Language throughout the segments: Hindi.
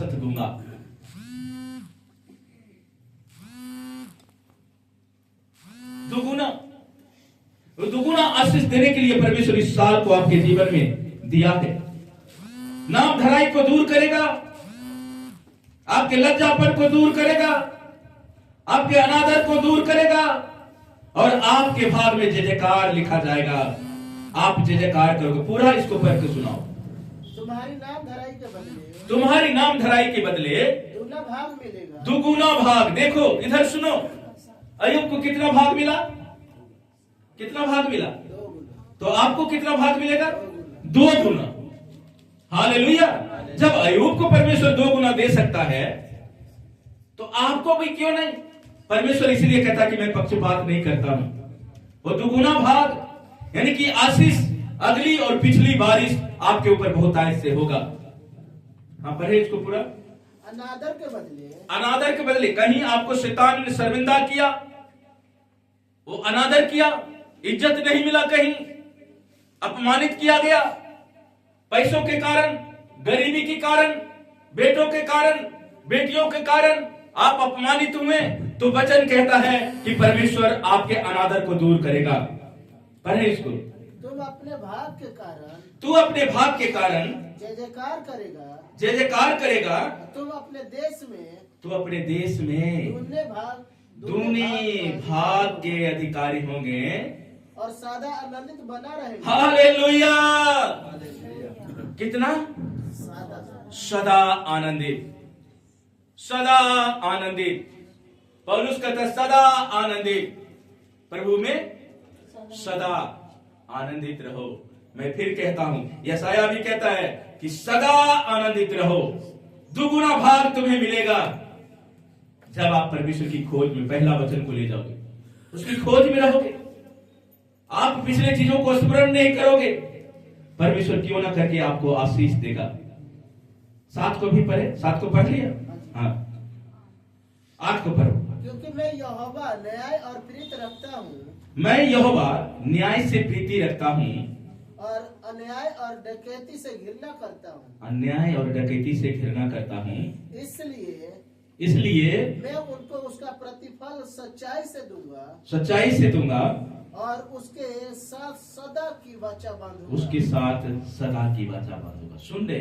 विरासत दूंगा। दुगुना आशीष देने के लिए परमेश्वर इस साल को आपके जीवन में दिया है। नाम धराई को दूर करेगा, आपके लज्जापन को दूर करेगा, आपके अनादर को दूर करेगा और आपके भाग में जय जयकार लिखा जाएगा। आप जय जयकार करोगे। पूरा इसको पढ़ के सुनाओ। तुम्हारी नाम धराई के बदले, तुम्हारी नाम धराई के बदले दुगुना भाग मिलेगा। दुगुना भाग। देखो इधर सुनो, अय्यूब को कितना भाग मिला? कितना भाग मिला? तो आपको कितना भाग मिलेगा? 2 गुना। हालेलुया। जब अय्यूब को परमेश्वर 2 गुना दे सकता है तो आपको भी क्यों नहीं? परमेश्वर इसलिए कहता कि मैं पक्षपात नहीं करता हूं। वो 2 गुना भाग यानी कि आशीष अगली और पिछली बारिश आपके ऊपर बहुतायत से होगा। हाँ, पढ़े इसको पूरा। अनादर के बदले, अनादर के बदले कहीं आपको शैतान ने शर्मिंदा किया, वो अनादर किया, इज्जत नहीं मिला, कहीं अपमानित किया गया, पैसों के कारण, गरीबी के कारण, बेटों के कारण, बेटियों के कारण आप अपमानित हुए, तो वचन कहता है कि परमेश्वर आपके अनादर को दूर करेगा। पढ़े इसको। तुम अपने भाग के कारण, तू अपने भाग के कारण जय जयकार करेगा। जय जयकार करेगा। तुम अपने देश में, तू अपने देश में दूनी भाग के अधिकारी होंगे और सदा आनंदित बना रहेगा। हालेलुया। कितना? सदा आनंदित, सदा आनंदित। पौलुस कहता है सदा आनंदित, प्रभु में सदा आनंदित रहो। मैं फिर कहता हूं, यशायाह भी कहता है कि सदा आनंदित रहो। 2 गुना भाग तुम्हें मिलेगा जब आप परमेश्वर की खोज में पहला वचन को ले जाओगे, उसकी खोज में रहोगे। आप पिछले चीजों को स्मरण नहीं करोगे, परमेश्वर क्यों ना करके आपको आशीष देगा। 7 को भी पढ़े। 7 को पढ़ लिया? हाँ, 8 को पढ़ो। क्योंकि मैं यहोवा न्याय और प्रीति रखता हूँ, मैं यहोवा न्याय से प्रीति रखता हूँ और अन्याय और डकैती से घृणा करता हूँ। अन्याय और डकैती से घृणा करता हूँ। इसलिए मैं उनको उसका प्रतिफल सच्चाई से दूंगा, सच्चाई से दूंगा और उसके साथ सदा की वाचा बांधूंगा। उसके साथ सदा की वाचा बांधूंगा। सुन रहे,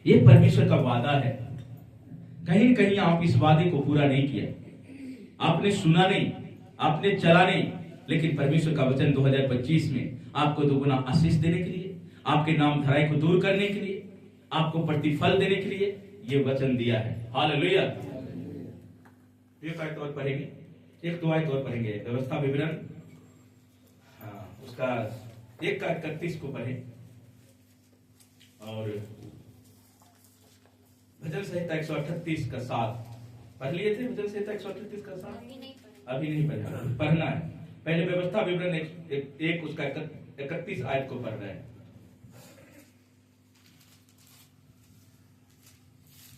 ये परमेश्वर का वादा है। कहीं न कहीं आप इस वादे को पूरा नहीं किया, आपने सुना नहीं, आपने चला नहीं, लेकिन परमेश्वर का वचन 2025 में आपको 2 गुना आशीष देने के लिए, आपके नाम धराई को दूर करने के लिए, आपको प्रतिफल देने के लिए ये वचन दिया है। हालेलुया। एक आयत और पढ़ेंगे, 1-2 आयत और पढ़ेंगे। व्यवस्था विवरण, हाँ, उसका 1 का 31 को पढ़े और भजन संहिता 138 का 7 पढ़ लिए थे। भजन संहिता 138 का 7 अभी नहीं पढ़ा, पढ़ना है। पहले व्यवस्था विवरण एक उसका 31 आयत को पढ़ रहे हैं।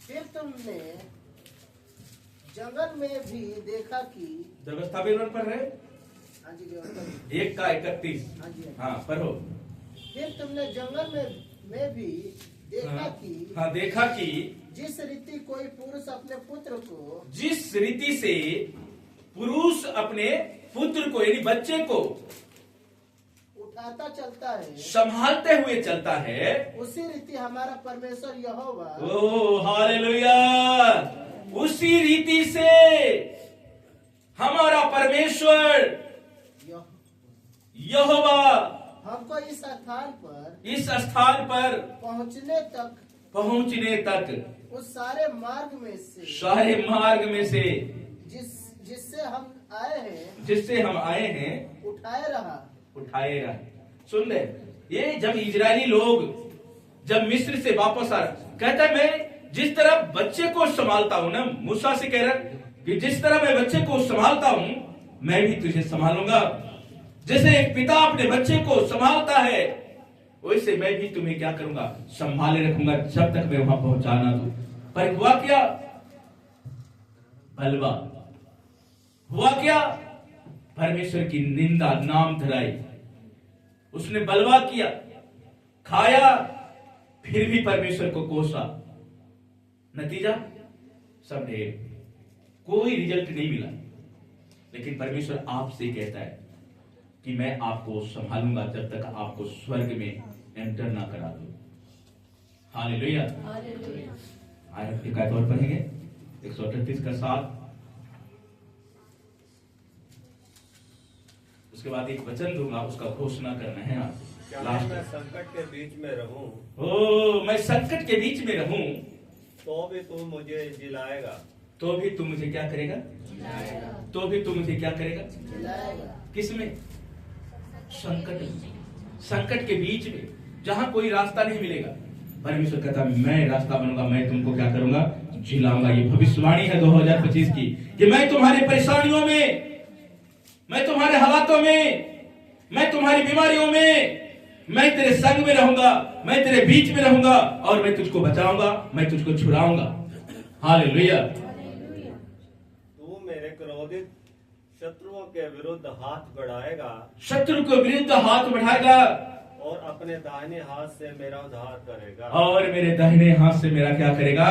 फिर तुमने जंगल में भी देखा कि, व्यवस्था विवरण पढ़ रहे? हाँ जी, व्यवस्था 1 का 31। हाँ जी, हाँ, पढ़ो। फिर तुमने जंगल में भी देखा कि, हाँ, देखा कि जिस रीति कोई पुरुष अपने पुत्र को, जिस रीति से पुरुष अपने पुत्र को यानी बच्चे को उठाता चलता है, संभालते हुए चलता है, उसी रीति हमारा परमेश्वर यहोवा, ओ हालेलुया, उसी रीति से हमारा परमेश्वर यहोवा हमको इस स्थान पर पहुंचने तक उस सारे मार्ग में से जिससे हम आए हैं उठाए रहा। सुन ले, ये जब इजरायली लोग जब मिस्र से वापस आ रहे, कहता है मैं जिस तरह बच्चे को संभालता हूं ना, मूसा से कह रहा कि जिस तरह मैं बच्चे को संभालता हूं मैं भी तुझे संभालूंगा। जैसे एक पिता अपने बच्चे को संभालता है, वैसे मैं भी तुम्हें क्या करूंगा, संभाले रखूंगा जब तक मैं वहां पहुंचाना दूं। पर हुआ क्या? बलवा हुआ क्या? परमेश्वर की निंदा, नाम धराई, उसने बलवा किया, खाया, फिर भी परमेश्वर को कोसा। नतीजा सब ढेर, कोई रिजल्ट नहीं मिला। लेकिन परमेश्वर आपसे कहता है कि मैं आपको संभालूंगा जब तक आपको स्वर्ग में एंटर ना करा दूं। हालेलुया। आयत एक आयत और पढ़ेंगे 138 का 7। उसके बाद एक वचन दूंगा, उसका घोषणा करना है आपको। क्या लास्ट मैं संकट के बीच में रहूं ओ मैं संकट के बीच में रहूं तो भी तू मुझे जिलाएगा। तो भी तू मुझे क्या करेगा? तो भी तू मुझे क्या करेगा? किसमें? संकट में। संकट के बीच में जहां कोई रास्ता नहीं मिलेगा, परमेश्वर कहता मैं रास्ता बनूंगा, मैं तुमको क्या करूंगा? जिलाऊंगा। ये भविष्यवाणी है 2025 की कि मैं तुम्हारी परेशानियों में, मैं तुम्हारे हालातों में, मैं तुम्हारी बीमारियों में, मैं तेरे संग में रहूंगा, मैं तेरे बीच में रहूंगा और मैं तुझको बचाऊंगा, मैं तुझको छुड़ाऊंगा। हालेलुया। तू मेरे क्रोधित शत्रुओं के विरुद्ध हाथ बढ़ाएगा शत्रु के विरुद्ध हाथ बढ़ाएगा और अपने दाहिने हाथ से मेरा उद्धार करेगा। और मेरे दाहिने हाथ से मेरा क्या करेगा?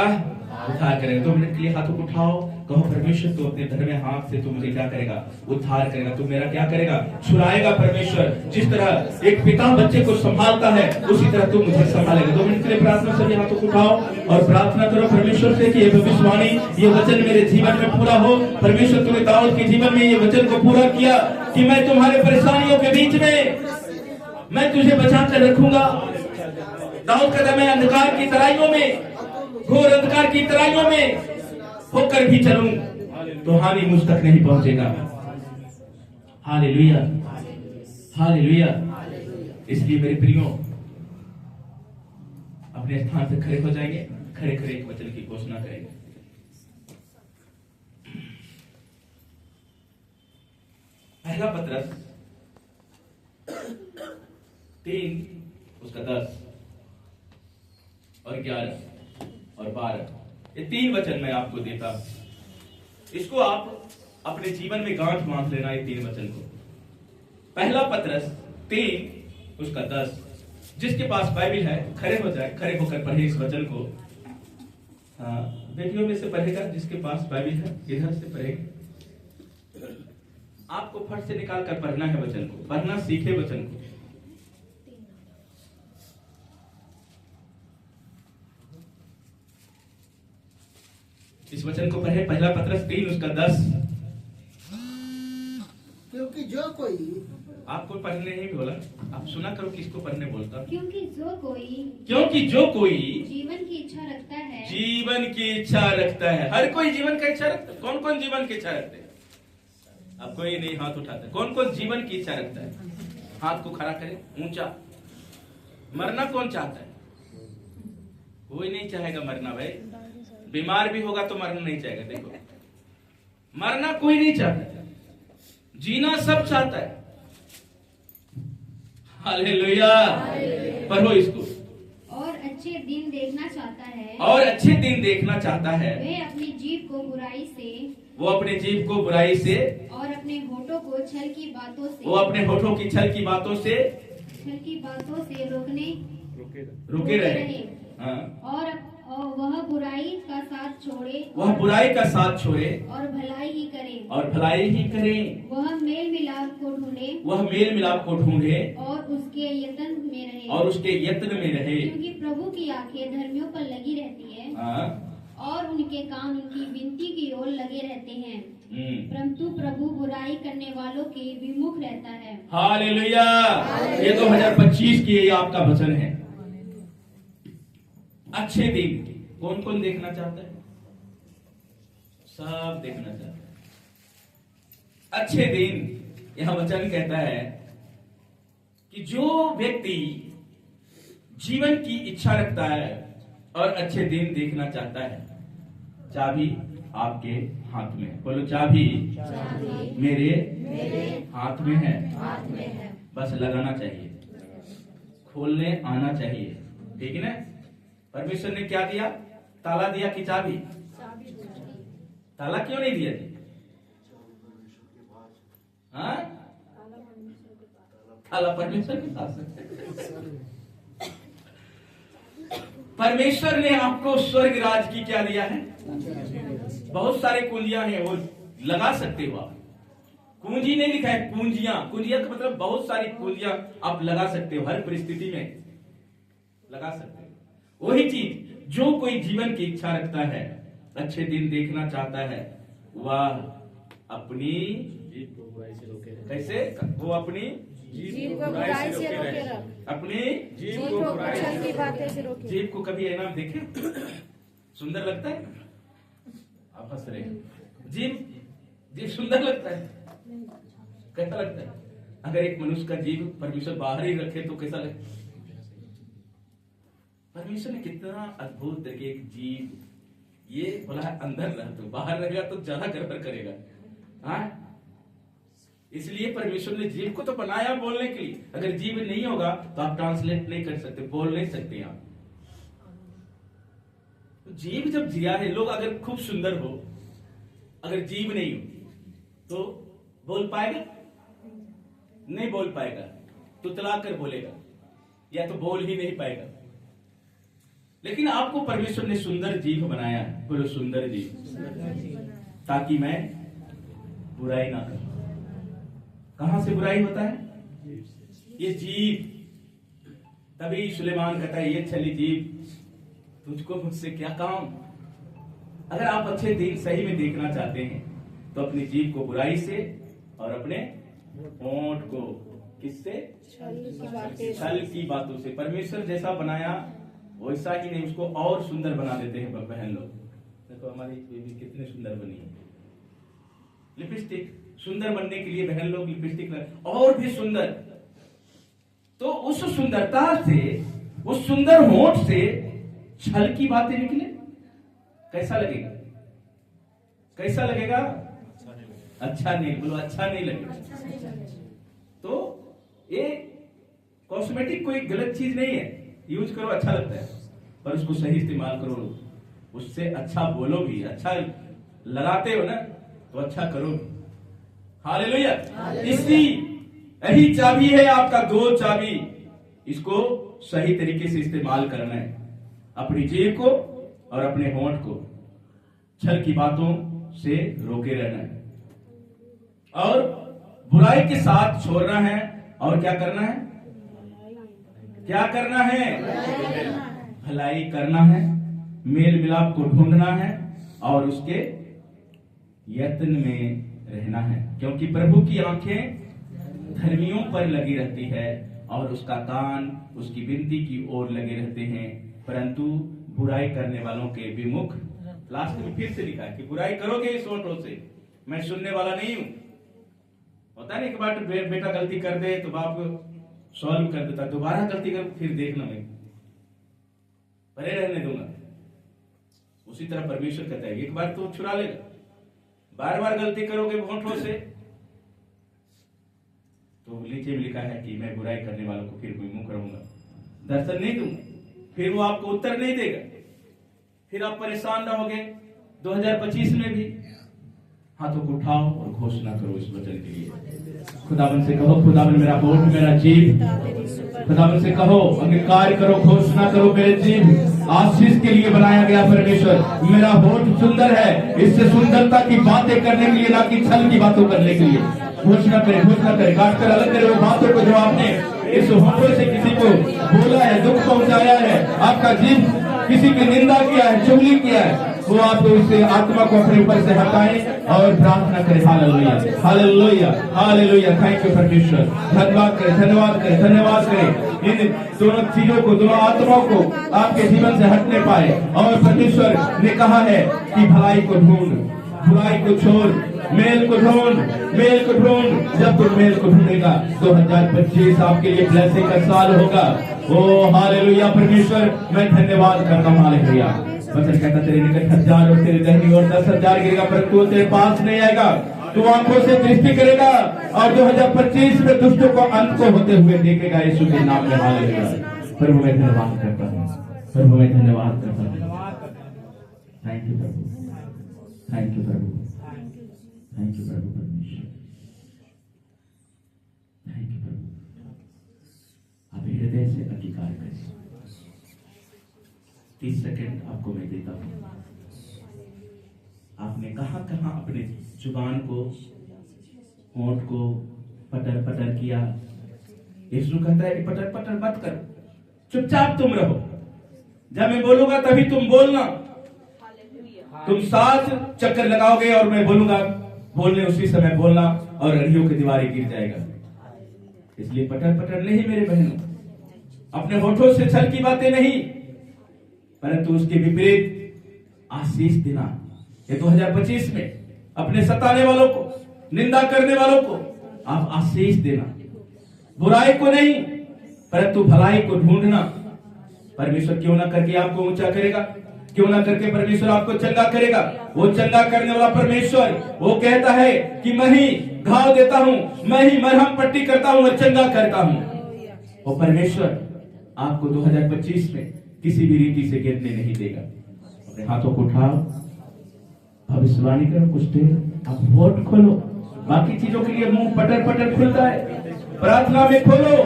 उद्धार करेगा। 2 मिनट के लिए हाथों को उठाओ, कहो परमेश्वर तू अपने दाहिने हाथ से तू मुझे क्या करेगा? उद्धार करेगा। तू मेरा क्या करेगा? छुड़ाएगा। परमेश्वर जिस तरह एक पिता बच्चे को संभालता है उसी तरह तू मुझे संभालेगा। 2 मिनट के लिए प्रार्थना सभी हाथों को उठाओ और प्रार्थना करो परमेश्वर से कि ये भविष्यवाणी, ये वचन मेरे जीवन में पूरा हो। परमेश्वर तूने दाऊद के जीवन में ये वचन को पूरा किया कि मैं तुम्हारे परेशानियों के बीच में मैं तुझे बचा कर रखूंगा। दाऊद कहता मैं अंधकार की तराइयों में, घोर अंधकार की तराइयों में होकर भी चलूं तो हानि मुझ तक नहीं पहुंचेगा। Hallelujah, hallelujah. इसलिए मेरे प्रियो अपने स्थान से खड़े हो जाएंगे, खड़े खड़े एक वचन की घोषणा करेंगे। पहला पत्रस 3 उसका 10 और 11 और 12, ये 3 वचन मैं आपको देता हूं। इसको आप अपने जीवन में गांठ बांध लेना, ये 3 वचन को। पहला पत्रस 3 उसका 10। जिसके पास बाइबल है खड़े हो जाए, खड़े होकर पढ़े इस वचन को। हाँ, बेटियों में से पढ़ेगा, जिसके पास बाइबल है इधर से पढ़ेगा। आपको फट से निकाल कर पढ़ना है वचन को, पढ़ना सीखे वचन को। इस वचन को पढ़े, पहला पत्रस 3 उसका 10। क्योंकि जो कोई, आपको पढ़ने नहीं बोला, आप सुना करो किसको पढ़ने बोलता। क्योंकि जो कोई जीवन की इच्छा रखता है, जीवन की इच्छा रखता है। हर कोई जीवन की इच्छा रखता है। कौन कौन जीवन की इच्छा रखते हैं? अब कोई नहीं हाथ उठाता। कौन कौन जीवन की इच्छा रखता है? हाथ को खड़ा करे ऊंचा। मरना कौन चाहता है? कोई नहीं चाहेगा मरना भाई। बीमार भी होगा तो मरना नहीं चाहेगा। देखो, मरना कोई नहीं चाहता, जीना सब चाहता है। हालेलुया। पढ़ो इसको। और अच्छे दिन देखना चाहता है, और अच्छे दिन देखना चाहता है। वह अपनी जीभ को बुराई से, वो अपने जीभ को बुराई से, और अपने होठों को छल की बातों से, वो अपने होठों की छल की बातों से रुके रहे। हाँ। और वह बुराई का साथ छोड़े, वह बुराई का साथ छोड़े और भलाई ही करे, और भलाई ही करे। वह मेल मिलाप को ढूंढे, वह मेल मिलाप को ढूंढे और उसके यत्न में रहे, और उसके यत्न में रहे। क्योंकि प्रभु की आंखें धर्मियों पर लगी रहती है, हाँ। और उनके कान उनकी विनती की ओर लगे रहते हैं, परंतु प्रभु बुराई करने वालों के विमुख रहता है। हालेलुया। ये 2025 की ये आपका वचन है। अच्छे दिन कौन कौन देखना चाहता है? सब देखना चाहता है अच्छे दिन। यह वचन कहता है कि जो व्यक्ति जीवन की इच्छा रखता है और अच्छे दिन देखना चाहता है, चाबी आपके हाथ में है। बोलो, चाबी मेरे हाथ में है। बस लगाना चाहिए, खोलने आना चाहिए। ठीक है ना? परमेश्वर ने क्या दिया? ताला दिया कि चाबी? ताला क्यों नहीं दिया जी? हाँ? ताला परमेश्वर के पास है। परमेश्वर ने आपको स्वर्ग राज की क्या दिया है? बहुत सारे कुंजियां हैं, वो लगा सकते हो आप। कुंजी नहीं लिखा है, कुंजियां। कुंजियां का मतलब बहुत सारी कुंजियां आप लगा सकते हो, हर परिस्थिति में लगा सकते हो। वही चीज जो कोई जीवन की इच्छा रखता है, अच्छे दिन देखना चाहता है, वह अपनी जीभ को बुराई से रोके रहे। कैसे वो अपनी जीभ को बुराई से रोके रख, अपनी जीभ जीभ को को बुराई छल से की बातें से रोके। जीभ को कभी ऐना में देखे? सुंदर लगता है? आप हंस रहे हैं। जीभ सुंदर लगता है? कैसा लगता है? अगर एक मनुष्य का जीभ परमेश्वर बाहर ही रखे तो कैसा लगता है? परमेश्वर ने कितना अद्भुत तरीके एक जीभ, ये बोला है अंदर रह, तो बाहर रहेगा तो ज्यादा गड़बड़ करेगा। हाँ, इसलिए परमेश्वर ने जीभ को तो बनाया बोलने के लिए। अगर जीभ नहीं होगा तो आप ट्रांसलेट नहीं कर सकते, बोल नहीं सकते आप। तो जीभ जब जिया है, लोग अगर खूब सुंदर हो, अगर जीभ नहीं हो तो बोल पाएगा? नहीं बोल पाएगा, तुतला कर बोलेगा, या तो बोल ही नहीं पाएगा। लेकिन आपको परमेश्वर ने सुंदर जीभ बनाया है, बोलो सुंदर जीभ, ताकि मैं बुराई ना करूं। कहां से बुराई होता है? ये जीभ। तभी सुलेमान कहता है, ये छली जीभ, तुझको मुझसे क्या काम? अगर आप अच्छे दिन सही में देखना चाहते हैं तो अपनी जीभ को बुराई से और अपने होंठ को किससे? छल की बातों से। परमेश्वर जैसा बनाया वैसा ही नहीं, उसको और सुंदर बना देते हैं बहन लोग। देखो हमारी बेबी कितनी सुंदर बनी है। लिपस्टिक, सुंदर बनने के लिए बहन लोग लिपस्टिक और भी सुंदर। तो उस सुंदरता से, उस सुंदर होंठ से छल की बातें निकले, कैसा लगेगा? कैसा लगेगा? अच्छा नहीं, बोलो अच्छा नहीं लगेगा। तो ये कॉस्मेटिक कोई गलत चीज नहीं है, यूज करो, अच्छा लगता है, पर उसको सही इस्तेमाल करो, उससे अच्छा बोलो भी। अच्छा लगाते हो ना तो अच्छा करो। हालेलुया। इसी यही चाबी है आपका, दो चाबी। इसको सही तरीके से इस्तेमाल करना है, अपनी जीभ को और अपने होंठ को छल की बातों से रोके रहना है, और बुराई के साथ छोड़ना है। और क्या करना है? क्या करना है? भलाई करना है, मेल मिलाप को ढूंढना है और उसके यत्न में रहना है। क्योंकि प्रभु की आंखें धर्मियों पर लगी रहती है और उसका कान उसकी विनती की ओर लगे रहते हैं, परंतु बुराई करने वालों के विमुख। लास्ट में फिर से लिखा है कि बुराई करोगे इस होठों से, मैं सुनने वाला नहीं हूं। होता नहीं, एक बार बेटा गलती कर दे तो बाप सॉल्व कर देता, दोबारा गलती कर फिर देखना, मैं परे रहने दूंगा। उसी तरह परमेश्वर कहता है एक बार तो छुड़ा लेगा, बार बार गलती करोगे होठों से तो नीचे में लिखा है कि मैं बुराई करने वालों को फिर विमुख रहूंगा, दर्शन नहीं दूंगा, फिर वो आपको उत्तर नहीं देगा, फिर आप परेशान रहोगे। 2025 में भी हाथों को उठाओ और घोषणा करो इस वचन के लिए। खुदावन से कहो, खुदावन मेरा होठ, मेरा जीभ, खुदावन से कहो, अंगीकार करो, घोषणा करो, मेरे जीभ आशीष के लिए बनाया गया परमेश्वर, मेरा होठ सुंदर है, इससे सुंदरता की बातें करने के लिए, ना कि छल की बातों करने के लिए। घोषणा करें, घोषणा करें, काट कर अलग करें वो बातों को जो आपने इस होठों से किसी को बोला है, दुख पहुंचाया है, आपका जीभ किसी की निंदा किया है, चुगली किया है, वो आप इस आत्मा को अपने ऊपर से हटाएं और प्रार्थना करें। Hallelujah, hallelujah, hallelujah. Thank you परमेश्वर। धन्यवाद करें, धन्यवाद करें, धन्यवाद करें। इन दोनों चीजों को, दोनों आत्माओं को आपके जीवन से हटने पाए। और परमेश्वर ने कहा है कि भलाई को ढूंढ, बुराई को छोड़, मेल को ढूंढ, मेल को ढूंढ। जब तुम मेल को ढूंढेगा 2025 आपके लिए ब्लेसिंग का साल होगा। ओ हालेलुया। परमेश्वर मैं धन्यवाद करता हूँ। हालेलुया। वचन कहता तेरे निकट 1000 और तेरे दाहिनी ओर 10,000 गिरेगा, परंतु तेरे पास नहीं आएगा। तू आंखों से दृष्टि करेगा और 2025 में दुष्टों को अंत को होते हुए देखेगा यीशु के नाम में। हालेलुया। प्रभु मैं धन्यवाद करता हूँ, प्रभु मैं धन्यवाद करता हूँ। थैंक यू प्रभु, थैंक यू प्रभु, थैंक यू प्रभु परमेश्वर, थैंक यू प्रभु। आप हृदय से अंगीकार करें, 30 सेकंड आपको मैं देता हूं। आपने कहां कहां अपने जुबान को, होंठ को पटर पटर किया। यीशु कहता है कि पटर पटर मत कर, चुपचाप तुम रहो। जब मैं बोलूंगा तभी तुम बोलना। तुम 7 चक्कर लगाओगे और मैं बोलूंगा बोलने, उसी समय बोलना और अड़ियों की दीवारें गिर जाएगा। इसलिए पटर पटर नहीं मेरे बहनों, अपने होठों से छल की बातें नहीं, परंतु उसके विपरीत आशीष देना। ये 2025 में अपने सताने वालों को, निंदा करने वालों को आप आशीष देना। बुराई को नहीं परंतु भलाई को ढूंढना। परमेश्वर क्यों ना करके आपको ऊंचा करेगा, क्यों ना करके परमेश्वर आपको चंगा करेगा। वो चंगा करने वाला परमेश्वर, वो कहता है कि मैं ही घाव देता हूं, मैं ही मरहम पट्टी करता हूं और चंगा करता हूं। वो परमेश्वर आपको 2025 में किसी भी रीति से गिरने नहीं देगा। अपने हाथों को उठाओ, भविष्यवाणी करो कुछ देर, आप होठ खोलो। बाकी चीजों के लिए मुंह पटर पटर खुलता है, प्रार्थना में खोलो,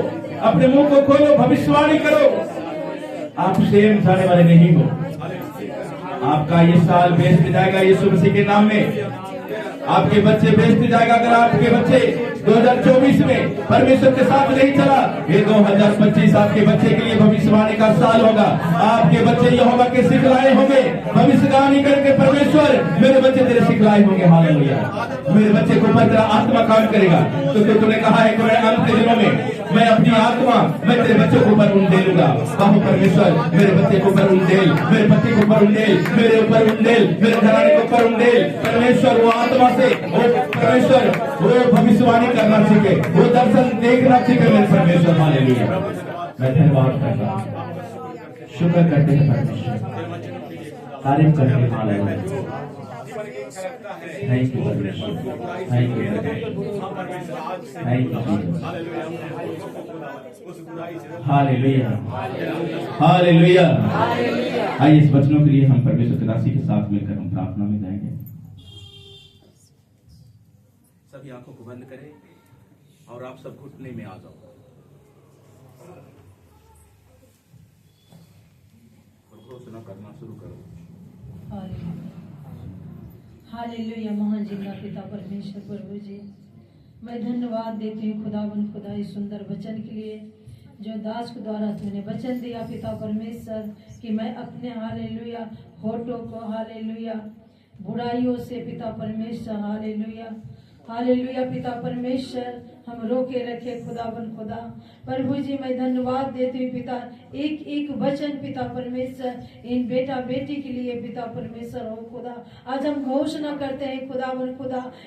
अपने मुंह को खोलो, भविष्यवाणी करो। आप सेम जाने वाले नहीं हो। आपका ये साल बेस्ट जाएगा यीशु मसीह के नाम में। आपके बच्चे बेस्ट जाएगा। अगर आपके बच्चे 2024 में परमेश्वर के साथ नहीं चला, ये 2025 आपके बच्चे के लिए भविष्यवाणी का साल होगा। आपके बच्चे यहोवा के सिखलाए होंगे। भविष्यवाणी करके परमेश्वर, मेरे बच्चे तेरे सिखलाए होंगे। हालेलुया। मेरे बच्चे को ऊपर तेरा आत्मा काम करेगा, क्योंकि तूने कहा है कि मैं अंत के दिनों में मैं अपनी आत्मा, मैं तेरे बच्चे को ऊपर उंडेलूंगा। कहो परमेश्वर, मेरे बच्चे को ऊपर उंडेल, मेरे पति को ऊपर उंडेल, मेरे ऊपर उंडेल, मेरे घराने को ऊपर उंडेल। परमेश्वर वो आत्मा से, वो परमेश्वर वो भविष्यवाणी करना सीखे, वो दर्शन देखना सीखे। मेरे परमेश्वर, हालेलुया। मैं धन्यवाद करता हूं, शुक्र करते हैं परमेश्वर, तारीफ करते हैं। हालेलुया। थैंक यू परमेश्वर, thank you, thank you, hallelujah, hallelujah. आइए इस वचनों के लिए हम परमेश्वर की दासी के साथ मिलकर हम प्रार्थना में जाएंगे। सभी आंखों को बंद करें और आप सब घुटने में आ जाओ और घोषणा करना शुरू करो। हालेलुया। महान जिंदा पिता परमेश्वर प्रभु जी, मैं धन्यवाद देती हूँ खुदा इस सुंदर वचन के लिए जो दास के द्वारा तूने वचन दिया पिता परमेश्वर, कि मैं अपने हालेलुया होठों को हालेलुया बुराइयों से पिता परमेश्वर हालेलुया हालेलुया पिता परमेश्वर हम रोके रखे खुदा प्रभु जी। मैं धन्यवाद देती हूँ पिता, एक एक वचन पिता परमेश्वर इन बेटा बेटी के लिए पिता परमेश्वर हो खुदा। आज हम घोषणा करते हैं खुदा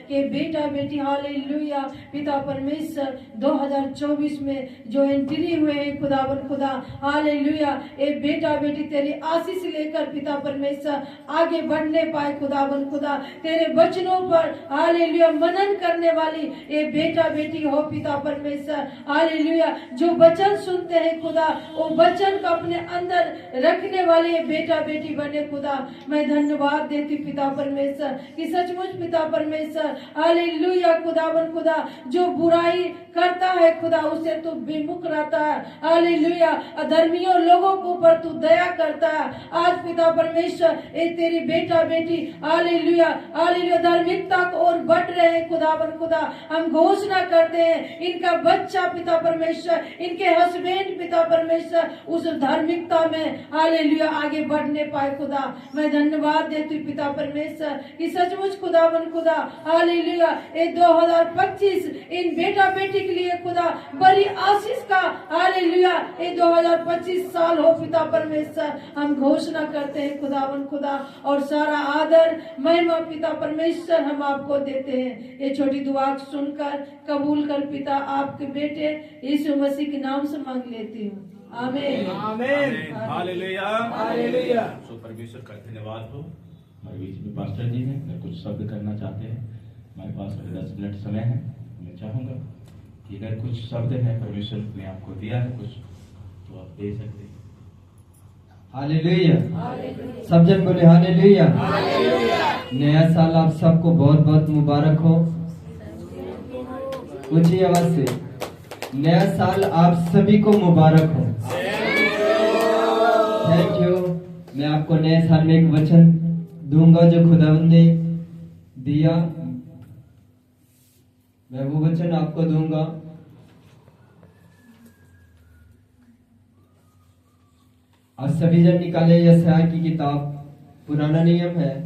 के बेटा बेटी हालेलुया पिता परमेश्वर 2024 में जो एंट्री हुए हैं खुदा हालेलुया, ये बेटा बेटी तेरी आशीष लेकर पिता परमेश्वर आगे बढ़ने पाए खुदा तेरे वचनों पर हालेलुया मनन करने वाली ये बेटा बेटी हो पिता परमेश्वर हालेलुया। जो वचन सुनते हैं खुदा, वो वचन को अपने अंदर रखने वाले बेटा बेटी बने खुदा। मैं धन्यवाद देती पिता परमेश्वर कि सचमुच पिता परमेश्वर हालेलुया खुदा जो बुराई करता है खुदा उसे तू विमुख रहता है हालेलुया। अधर्मियों लोगों के ऊपर तू दया करता है। आज पिता परमेश्वर ये तेरी बेटा बेटी हालेलुया धार्मिकता को और बढ़ रहे हैं खुदा। हम घोषणा करते हैं इनका बच्चा पिता परमेश्वर, इनके हस्बैंड पिता परमेश्वर उस धार्मिकता में हालेलुया आगे बढ़ने पाए खुदा। मैं धन्यवाद देती हूँ पिता परमेश्वर कि सचमुच खुदा हालेलुया ये 2025 इन बेटा बेटी के लिए खुदा बड़ी आशीष का हालेलुया ये 2025 साल हो पिता परमेश्वर। हम घोषणा करते हैं खुदा और सारा आदर महिमा पिता परमेश्वर हम आपको देते हैं। ये छोटी दुआ सुनकर कबूल कर पिता आपके बेटे यीशु मसीह के नाम से मांग लेती हूँ, आमीन आमीन हालेलुया हालेलुया। सो परमेश्वर का धन्यवाद हो। हमारे बीच में पास्टर जी हैं, अगर कुछ शब्द करना चाहते हैं, हमारे पास 10 मिनट समय है। मैं चाहूंगा कि अगर कुछ शब्द है परमेश्वर ने आपको दिया है कुछ तो आप दे सकते हैं। हालेलुया, सब जन बोले हालेलुया। नया साल आप सबको बहुत बहुत मुबारक हो। ऊंची आवाज से नया साल आप सभी को मुबारक हो। थैंक यू मैं आपको नए साल में एक वचन दूंगा जो खुदावंद ने दिया। मैं वो वचन आपको दूंगा। आप सभी जन निकाले यशायाह की किताब, पुराना नियम है,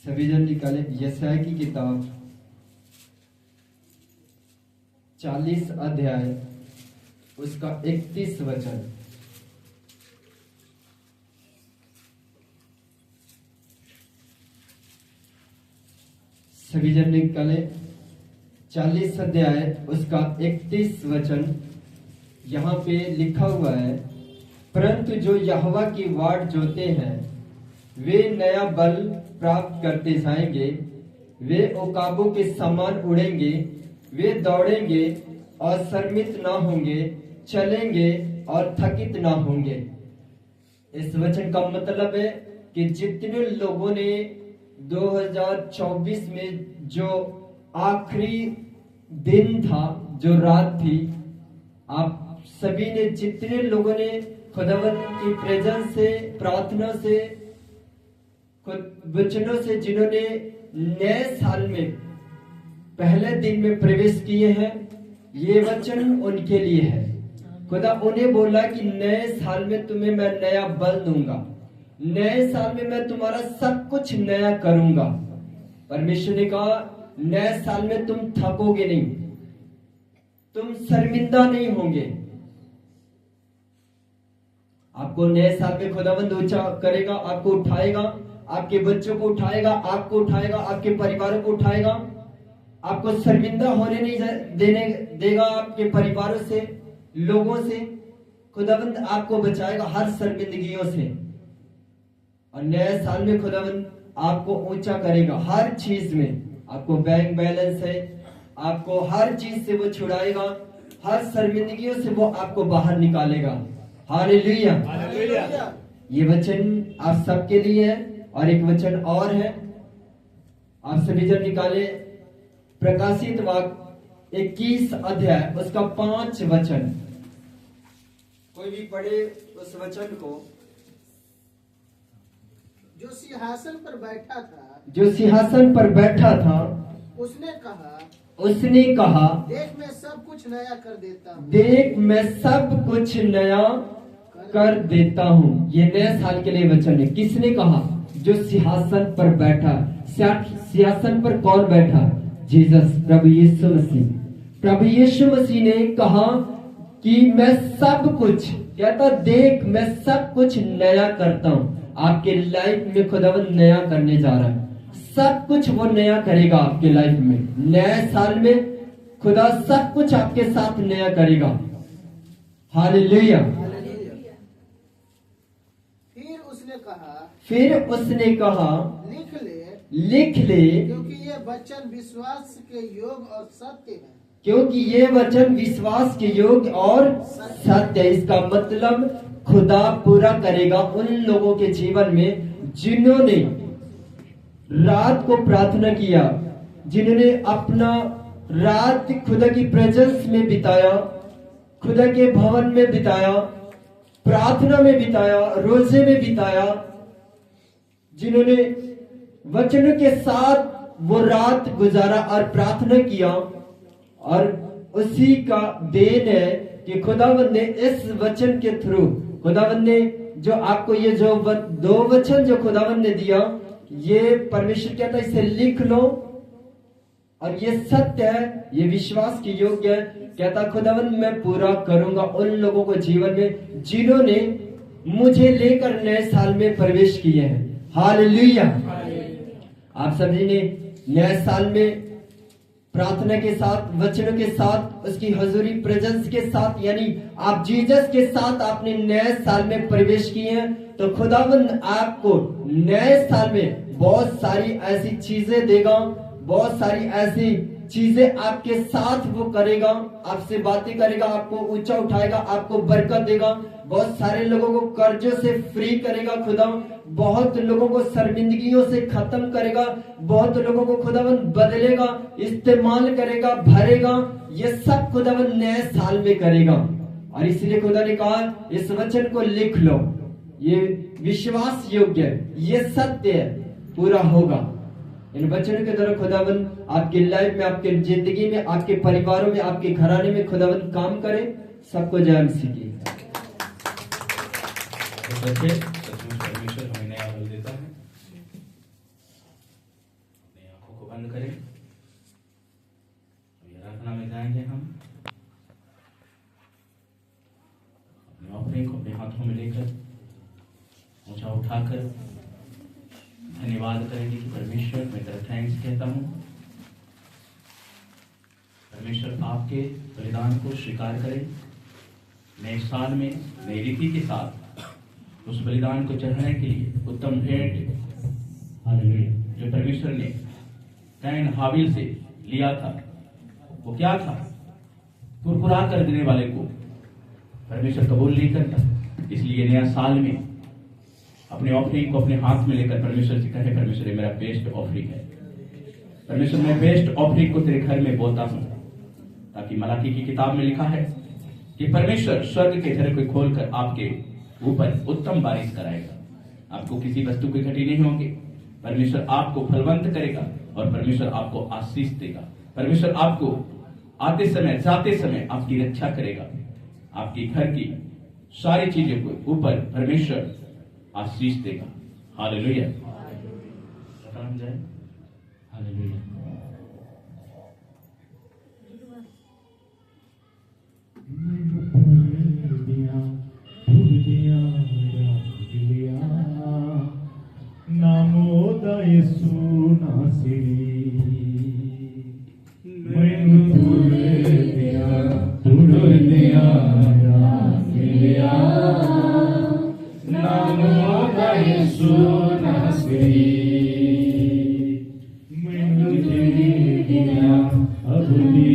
सभी जन निकाले यशायाह की किताब 40 अध्याय उसका 31 वचन। सभी जन निकाले 40 अध्याय उसका 31 वचन। यहाँ पे लिखा हुआ है, परंतु जो यहोवा की वाट जोते हैं वे नया बल प्राप्त करते जाएंगे, वे उकाबों के समान उड़ेंगे, वे दौड़ेंगे और शर्मित ना होंगे, चलेंगे और थकित ना होंगे। इस वचन का मतलब है कि जितने लोगों ने 2024 में जो आखिरी दिन था, जो रात थी, आप सभी ने, जितने लोगों ने खुदावंद की प्रेजेंस से, प्रार्थना से, वचनों से, जिन्होंने नए साल में पहले दिन में प्रवेश किए हैं, ये वचन उनके लिए है। खुदा उन्हें बोला कि नए साल में तुम्हें मैं नया बल दूंगा, नए साल में मैं तुम्हारा सब कुछ नया करूंगा। परमेश्वर ने कहा नए साल में तुम थकोगे नहीं, तुम शर्मिंदा नहीं होंगे। आपको नए साल में खुदावंद ऊंचा करेगा, आपको उठाएगा, आपके बच्चों को उठाएगा, आपको उठाएगा, आपके परिवारों को उठाएगा, आपको शर्मिंदा होने नहीं देने देगा, आपके परिवारों से, लोगों से। खुदावंद आपको बचाएगा हर शर्मिंदगियों से। और नए साल में खुदावंद आपको ऊंचा करेगा हर चीज में। आपको बैंक बैलेंस है, आपको हर चीज से वो छुड़ाएगा, हर शर्मिंदगियों से वो आपको बाहर निकालेगा। हालेलुया। ये वचन आप सबके लिए है। और एक वचन और है, आप सभी जन निकाले प्रकाशित वाक्य 21 अध्याय उसका 5 वचन। कोई भी पढ़े उस वचन को। जो सिंहासन पर बैठा था, जो सिंहासन पर बैठा था, उसने कहा, देख मैं सब कुछ नया कर देता हूँ, देख मैं सब कुछ नया कर देता हूँ। ये नए साल के लिए वचन है। किसने कहा? जो सिंहासन पर बैठा। सिंहासन पर कौन बैठा? जीसस, प्रभु यीशु मसीह। प्रभु यीशु मसीह ने कहा कि मैं सब कुछ, कहता देख मैं सब कुछ नया करता हूँ। आपके लाइफ में खुदावंद नया करने जा रहा है, सब कुछ वो नया करेगा आपके लाइफ में। नए साल में खुदा सब कुछ आपके साथ नया करेगा। हालेलुया। फिर उसने कहा लिख ले, क्योंकि ये वचन विश्वास के योग और सत्य है। क्योंकि ये वचन विश्वास के योग और सत्य है। इसका मतलब खुदा पूरा करेगा उन लोगों के जीवन में जिन्होंने रात को प्रार्थना किया, जिन्होंने अपना रात खुदा की प्रेजेंस में बिताया, खुदा के भवन में बिताया, प्रार्थना में बिताया, रोजे में बिताया, जिन्होंने वचनों के साथ वो रात गुजारा और प्रार्थना किया। और उसी का देन है कि खुदावंद ने इस वचन के थ्रू, खुदावंद ने जो आपको ये जो 2 वचन जो खुदावंद ने दिया, ये परमेश्वर कहता है इसे लिख लो और ये सत्य है, ये विश्वास के योग्य है। कहता खुदावंद मैं पूरा करूंगा उन लोगों को जीवन में जिन्होंने मुझे लेकर नए साल में प्रवेश किए हैं। हालेलुया। आप सभी ने नए साल में प्रार्थना के साथ, वचनों के साथ, उसकी हजूरी प्रेजेंस के साथ, यानी आप जीसस के साथ आपने नए साल में प्रवेश किए हैं, तो खुदावंद आपको नए साल में बहुत सारी ऐसी चीजें देगा, बहुत सारी ऐसी चीजें आपके साथ वो करेगा, आपसे बातें करेगा, आपको ऊंचा उठाएगा, आपको बरकत देगा, बहुत सारे लोगों को कर्जों से फ्री करेगा खुदा, बहुत लोगों को शर्मिंदगियों से खत्म करेगा, बहुत लोगों को खुदावंद बदलेगा, इस्तेमाल करेगा, भरेगा। ये सब खुदावंद नए साल में करेगा। और इसलिए खुदा ने कहा इस वचन को लिख लो, ये विश्वास योग्य है, ये सत्य है, पूरा होगा। इन वचनों के द्वारा खुदावंद आपके लाइफ में, आपके जिंदगी में, आपके परिवारों में, आपके घराने में खुदावंद काम करे। सबको जय मसीह की। सचमुच परमेश्वर हमें नया बल देता है। अपनी आंखों को बंद करें, आराधना में जाएंगे हम। अपने ऑफरिंग को अपने हाथों में लेकर ऊंचा उठाकर धन्यवाद करेंगे कि परमेश्वर, मैं तेरा थैंक्स कहता हूँ। परमेश्वर आपके बलिदान को स्वीकार करें। नए साल में नई रीति के साथ उस बलिदान को चढ़ाने के लिए उत्तम भेंट हालेलुया जो परमेश्वर ने कैन हाबिल से लिया था, वो क्या था? कुरकुरा कर देने वाले को परमेश्वर कबूल नहीं करता। इसलिए नया साल में अपने ऑफरिंग को अपने हाथ में लेकर परमेश्वर से कहे, परमेश्वर ये मेरा बेस्ट ऑफरिंग है। परमेश्वर मैं बेस्ट ऑफरिंग को तेरे घर में बोता हूं, ताकि मलाकी की किताब में लिखा है कि परमेश्वर स्वर्ग के घर को खोलकर आपके ऊपर उत्तम बारिश कराएगा। आपको किसी वस्तु की घटी नहीं होगी। परमेश्वर आपको फलवंत करेगा और परमेश्वर आपको आशीष देगा। परमेश्वर आपको आते समय जाते समय आपकी रक्षा करेगा। आपके घर की सारी चीजों को ऊपर परमेश्वर आशीष देगा। Hallelujah, hallelujah. नामोदा यीशु नासरी मैनू तुरे दिया मिलिया नामोदा यीशु नासरी मैनू तेरी दिया अबुदी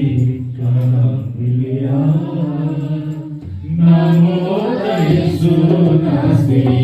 का मिलिया नामोदा यीशु नासरी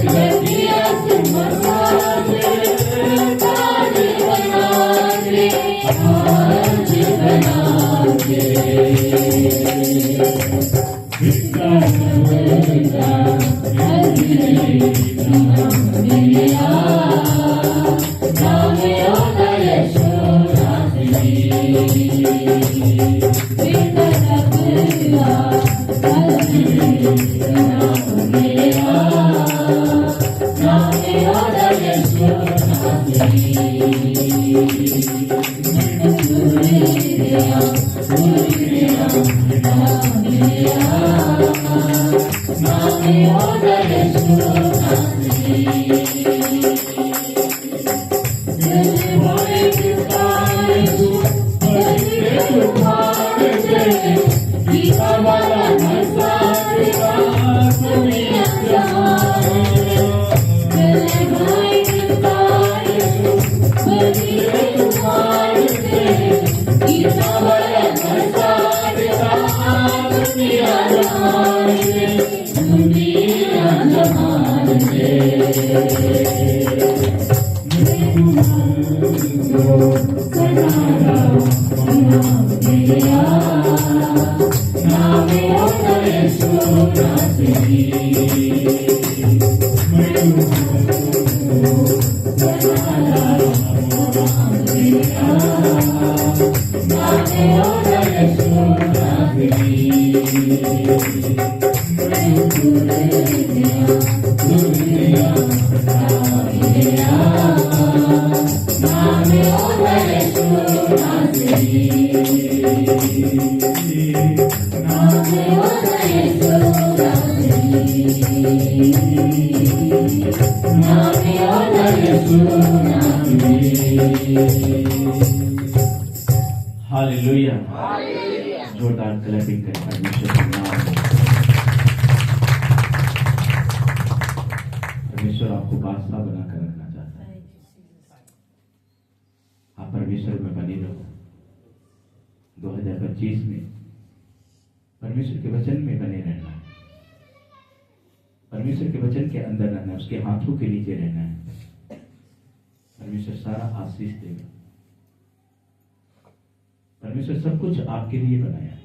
Let हालेलुया। जोरदार क्लैपिंग करें परमेश्वर के नाम में। परमेश्वर आपको बादशाह बनाकर रखना चाहता है। आप परमेश्वर में बने रहो। 2025 में परमेश्वर के वचन में बने रहना है। परमेश्वर के वचन के अंदर रहना है, उसके हाथों के नीचे रहना है। परमेश्वर सारा आशीष देगा। परमेश्वर सब कुछ आपके लिए बनाया है।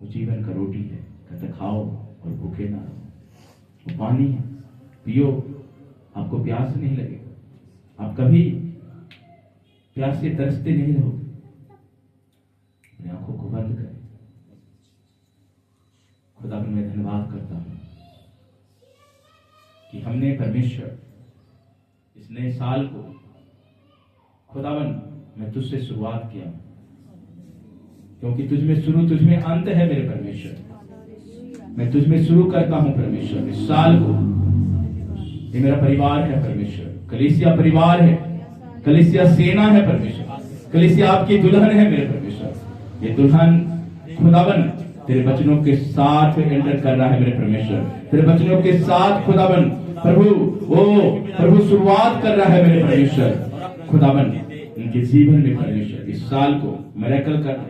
वो जीवन का रोटी है, कहता खाओ और भूखे ना रहो। वो पानी है, पियो, आपको प्यास नहीं लगेगा। आप कभी प्यास से तरसते नहीं रहोगे। अपनी आंखों को बंद करें। खुदा मैं धन्यवाद करता हूं कि हमने परमेश्वर इस नए साल को खुदावन मैं तुझसे शुरुआत किया, क्योंकि तुझमें शुरू तुझमें अंत है मेरे परमेश्वर। मैं तुझमें शुरू करता हूं परमेश्वर इस साल को। ये मेरा परिवार है परमेश्वर, कलीसिया परिवार है, कलीसिया सेना है परमेश्वर, कलीसिया आपकी दुल्हन है मेरे परमेश्वर। ये दुल्हन खुदावन तेरे वचनों के साथ एंटर कर रहा है मेरे परमेश्वर। तेरे वचनों के साथ खुदावन प्रभु शुरुआत कर रहा है मेरे परमेश्वर। खुदावन उनके जीवन में परमेश्वर इस साल को मिरेकल करना,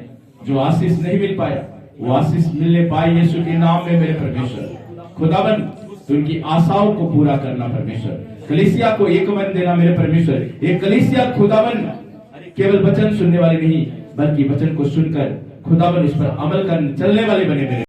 जो आशीष नहीं मिल पाया वो आशीष मिलने पाए यीशु के नाम में मेरे परमेश्वर। खुदावन तो उनकी आशाओं को पूरा करना परमेश्वर। कलीसिया को एक मन देना मेरे परमेश्वर। एक कलीसिया खुदावन केवल वचन सुनने वाले नहीं, बल्कि वचन को सुनकर खुदावन उस पर अमल करने चलने वाले बने मेरे